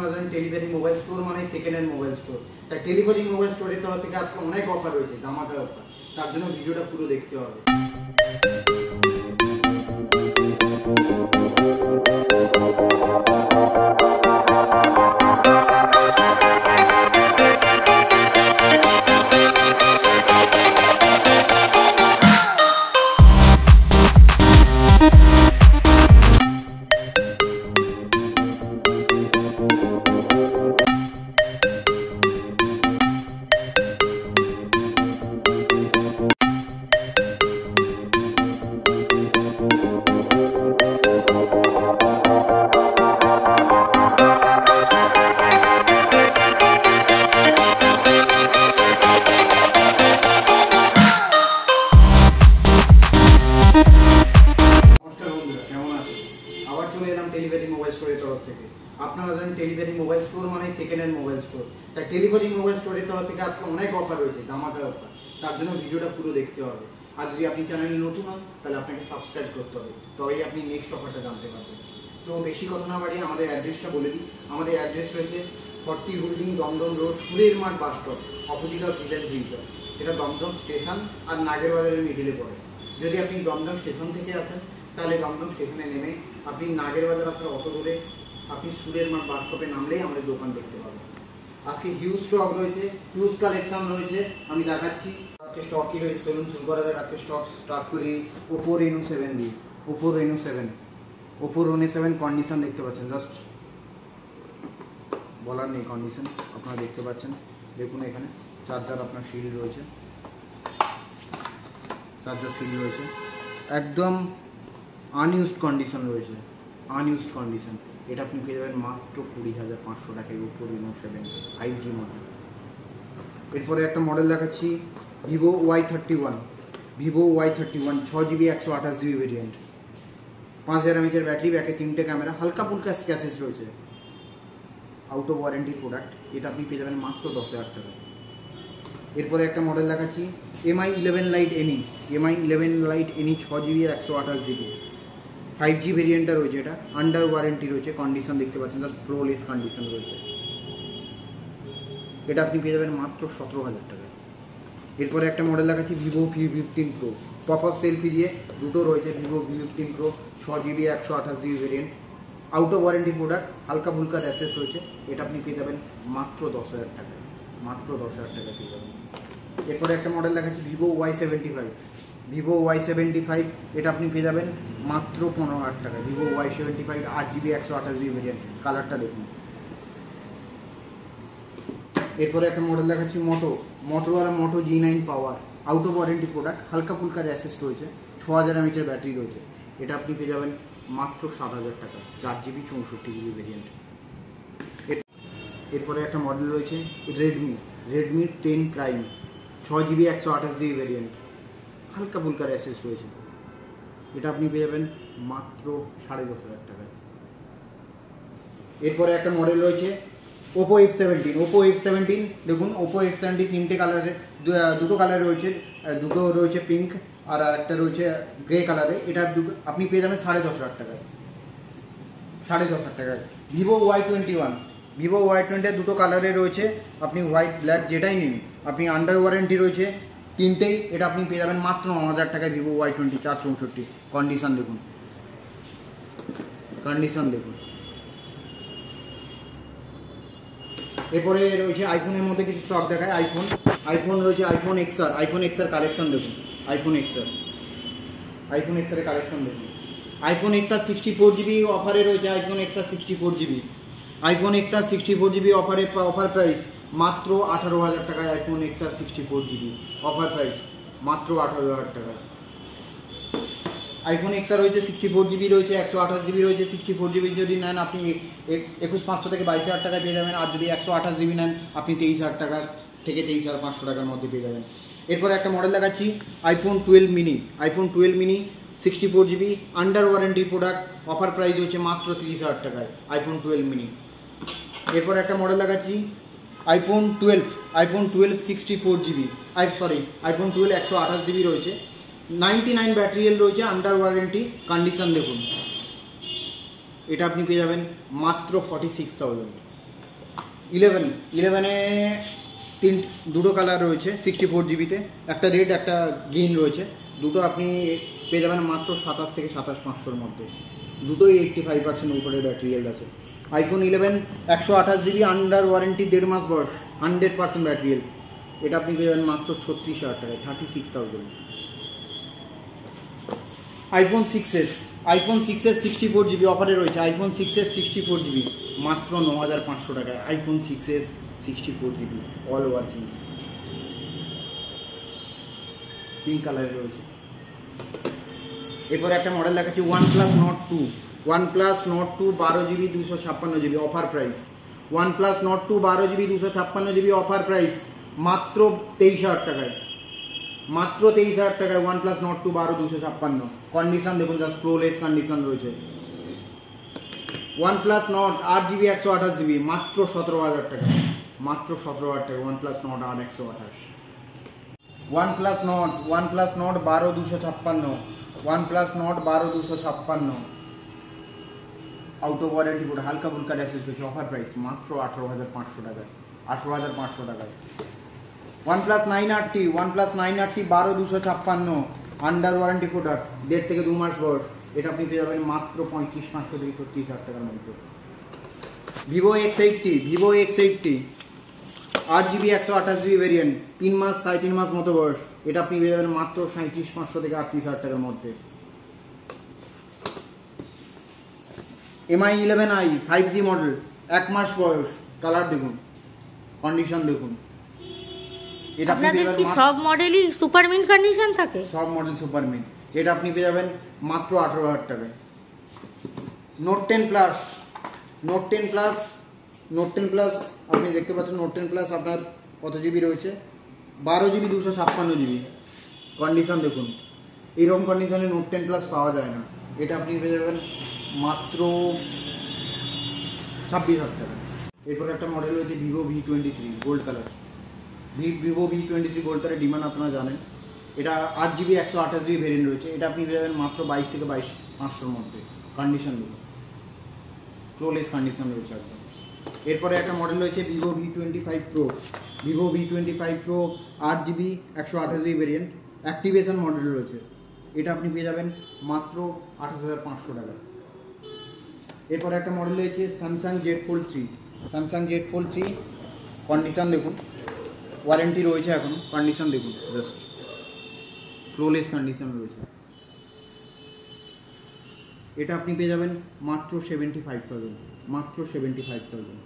আপনারা জানেন টেলিভেরি mobile store মানে সেকেন্ড হ্যান্ড মোবাইল স্টোর। তাই টেলিভেরি মোবাইল স্টোরের তরফ থেকে আজকে অনেক অফার রয়েছে, ধামাকা অফার। তার জন্য ভিডিওটা পুরো দেখতে হবে। টেলিভেরি মোবাইল স্টোরের তরফ থেকে আপনারা জানেন টেলিভেরি মোবাইল স্টোর মানে সেকেন্ড হ্যান্ড মোবাইল স্টোর। তাই টেলিভেরি মোবাইল স্টোরের তরফ থেকে আজকে অনেক অফার রয়েছে, ধামাকা অফার। তার জন্য ভিডিওটা পুরো দেখতে হবে। আর যদি আপনি চ্যানেলে নতুন হন তাহলে আপনাকে সাবস্ক্রাইব করতে হবে, তবেই আপনি নেক্সট অফারটা জানতে পারবেন। তো বেশি কথা না বাড়িয়ে আমাদের অ্যাড্রেসটা বলে দিই। আমাদের অ্যাড্রেস রয়েছে 40 হোল্ডিং দমদম রোড, সুরের মাঠ bus stop, opposite of children জিমটা। এটা দমদম স্টেশন আর নাগেরবাজারের মিডিলে পড়ে। যদি আপনি দমদম স্টেশন থেকে আসেন তাহলে দমদম স্টেশনে নেমে আপনি নাগেরবাজার আসার অটো ধরে আপনি সুরের মাঠ বাস স্টপে নামলেই আমাদের দোকান দেখতে পাবেন। আজকে হিউজ স্টক রয়েছে, হিউজ কালেকশন রয়েছে, আমি দেখাচ্ছি। আজকে স্টকই রয়েছে, চলুন শুরু করা যাক। আজকে স্টক স্টার্ট করি ওপো রেনো 7 দিয়ে। ওপো রেনো 7 কন্ডিশন দেখতে পাচ্ছেন, জাস্ট বলার নেই, কন্ডিশন আপনারা দেখতে পাচ্ছেন। দেখুন এখানে চার্জার আপনার সিল রয়েছে, চার্জার সিল রয়েছে, একদম আনইউজড কন্ডিশন রয়েছে, আনইউজড কন্ডিশন। এটা আপনি পেয়ে যাবেন মাত্র 20,500 টাকায় ওপো রেনো 7 5G মডেল। এরপরে একটা মডেল দেখাচ্ছি Vivo Y31। Vivo Y31 6GB 128GB variant, 5000 mAh battery, ব্যাকে 3টে ক্যামেরা, হালকা ফুলকা স্ক্র্যাচেস রয়েছে, আউট অফ ওয়ারেন্টি প্রোডাক্ট। এটা আপনি পেয়ে যাবেন মাত্র 10,000 টাকা। এরপরে একটা মডেল দেখাচ্ছি MI 11 Lite NE। MI 11 Lite NE 6GB 128GB 5G ভেরিয়েন্টটা রয়েছে। এটা আন্ডার ওয়ারেন্টি রয়েছে, কন্ডিশন দেখতে পাচ্ছেন, জাস্ট ফ্লোলেস কন্ডিশন রয়েছে। এটা আপনি পেয়ে যাবেন মাত্র 17,000 টাকা। এরপরে একটা মডেল দেখাচ্ছি Vivo V15 Pro, pop up selfie দিয়ে দুটো রয়েছে। Vivo V15 Pro 6GB 128GB variant, out of warranty product, হালকা ফুলকা র্যাশেস রয়েছে। এটা আপনি পেয়ে যাবেন মাত্র 10,000 টাকা, মাত্র 10,000 টাকা পেয়ে যাবেন। এরপরে একটা মডেল দেখাচ্ছি ভিভো Y75। ভিভো Y75 এটা আপনি পেয়ে যাবেন মাত্র 15,000 টাকা। Vivo Y75 8GB 128GB variant, কালারটা দেখুন। এরপরে একটা মডেল দেখাচ্ছি Motorola Moto G9 power, out of warranty product, হালকা ফুলকা র্যাশেস রয়েছে, 6000 mAh ব্যাটারি রয়েছে। এটা আপনি পেয়ে যাবেন মাত্র 7,000 টাকা, 4GB 64GB ভেরিয়েন্ট। এরপরে একটা মডেল রয়েছে Redmi 10 prime 6GB 128GB variant, হালকা ফুলকা র্যাশেস রয়েছে। এটা আপনি পেয়ে যাবেন মাত্র 10,500 টাকায়। এরপরে একটা মডেল রয়েছে ওপো F17। দেখুন ওপো F17 তিনটে কালারে, দুটো কালার রয়েছে, দুটো রয়েছে পিঙ্ক আর একটা রয়েছে গ্রে কালারে। এটা আপনি পেয়ে যাবেন 10,500 টাকায়, 10,500 টাকায়। ভিভো Y21 দুটো কালারে রয়েছে, আপনি হোয়াইট ব্ল্যাক যেটাই নিন আপনি আন্ডার ওয়ারেন্টি রয়েছে তিনটেই। এটা আপনি পেয়ে যাবেন মাত্র 9,000 টাকায়। ভিভো Y20 464, কন্ডিশন দেখুন, কন্ডিশন দেখুন। এরপরে রয়েছে আইফোনের মধ্যে কিছু স্টক দেখায়। আইফোন রয়েছে আইফোন XR কালেকশন দেখুন, আইফোন XR এর কালেকশন দেখুন। আইফোন XR 64GB অফারে রয়েছে, iPhone XR 64GB offer price মাত্র 18,000 টাকায়। IPhone XR 64GB offer price মাত্র 18,000 টাকা। আইফোন XR রয়েছে 64GB রয়েছে, 128GB রয়েছে। 64GB যদি নেন আপনি 21,500 থেকে 22,000 টাকায় পেয়ে যাবেন, আর যদি 128GB নেন আপনি 23,000 টাকা থেকে 23,500 টাকার মধ্যে পেয়ে যাবেন। এরপরে একটা মডেল দেখাচ্ছি iPhone 12 mini 64GB under warranty product, offer price হচ্ছে মাত্র 30,000 টাকায় আইফোন 12 মিনি। এরপর একটা মডেল দেখাচ্ছি আইফোন 12 64GB, আইফোন 12 128GB রয়েছে, 99 ব্যাটারি এল রয়েছে, আন্ডার ওয়ারেন্টি, কন্ডিশন দেখুন। এটা আপনি পেয়ে যাবেন মাত্র 46,000, 11-এ দুটো কালার রয়েছে 64 জিবিতে, একটা রেড একটা গ্রিন রয়েছে। দুটো আপনি পেয়ে যাবেন মাত্র 27 থেকে 27,500-র মধ্যে। দুটোই 85% উপরে ব্যাটারি হেলথ আছে। আইফোন 11 128 জিবি, আন্ডার ওয়ারেন্টি, 1.5 মাস বয়স, 100% ব্যাটারি হেলথ। এটা আপনি পেয়ে যাবেন মাত্র 36,000 টাকায়, 36,000। আইফোন 6s 64 জিবি অফারে রয়েছে। আইফোন 6s 64 জিবি মাত্র 9,500 টাকায়। IPhone 6s 64 GB all working, pink কালারে রয়েছে। এরপরে একটা মডেল দেখাচ্ছি OnePlus Nord 2। OnePlus Nord 2 12 GB 256 GB offer price. OnePlus Nord 2 12 GB 256 GB offer price মাত্র 23,000 টাকায়। মাত্র 23,000 টাকায় OnePlus Nord 2 12 256। কন্ডিশন দেখুন, জাস্ট ফ্লোলেস কন্ডিশন রয়েছে। OnePlus Nord 8 জিবি 128 জিবি মাত্র 17,000 টাকা। মাত্র 17,000 টাকা OnePlus Nord 8 128। OnePlus Nord 12 256। OnePlus Nord 12 256 out of warranty, পুরো হালকা ফুলকা ড্যাশেস রয়েছে। অফার প্রাইস মাত্র 18,500 টাকায়। 18,500 টাকায়। OnePlus 9RT 12 256 under warranty product, 1.5 থেকে 2 মাস বয়স। এটা আপনি পেয়ে যাবেন মাত্র 35,500 থেকে 36,000 টাকার মধ্যে। Vivo X80 8 GB 128 GB variant, 3 মাস 3.5 মাস মতো বয়স। এটা আপনি পেয়ে যাবেন মাত্র 37,500 থেকে 38,000 টাকার মধ্যে। MI 11i 5G মডেল, 1 মাস বয়স, কালার দেখুন, কন্ডিশন দেখুন। এটা আপনি পেয়ে যাবেন সব মডেলই সুপার মিন্ট কন্ডিশন থাকে, সব মডেল সুপার মিন্ট। এটা আপনি পেয়ে যাবেন মাত্র 18,000 টাকায়। Note 10 Plus আপনি দেখতে পাচ্ছেন। Note 10 Plus আপনার কত জিবি রয়েছে? 12 জিবি 256 জিবি। কন্ডিশন দেখুন, এরকম কন্ডিশনে Note 10 Plus পাওয়া যায় না। এটা আপনি পেয়ে যাবেন মাত্র 26,000 টাকা। এরপর একটা মডেল রয়েছে Vivo V23 gold colour. Vivo V23 gold কালারের ডিমান্ড আপনারা জানেন। এটা 8 জিবি 128 জিবি ভেরিয়েন্ট রয়েছে। এটা আপনি পেয়ে যাবেন মাত্র 22 থেকে 22,500-র মধ্যে। কন্ডিশন দেখুন, ফ্লোলেস কন্ডিশন রয়েছে একদম। এরপরে একটা মডেল রয়েছে Vivo V25 Pro। Vivo V25 Pro 8 GB 128 GB variant, activation model রয়েছে। এটা আপনি পেয়ে যাবেন মাত্র 28,500 টাকা। এরপরে একটা মডেল রয়েছে Samsung Z Fold 3। Samsung Z Fold 3 condition দেখুন, ওয়ারেন্টি রয়েছে এখন। কন্ডিশন দেখুন, জাস্ট ফ্লোলেস কন্ডিশন রয়েছে। এটা আপনি পেয়ে যাবেন মাত্র 75,000, মাত্র 75,000।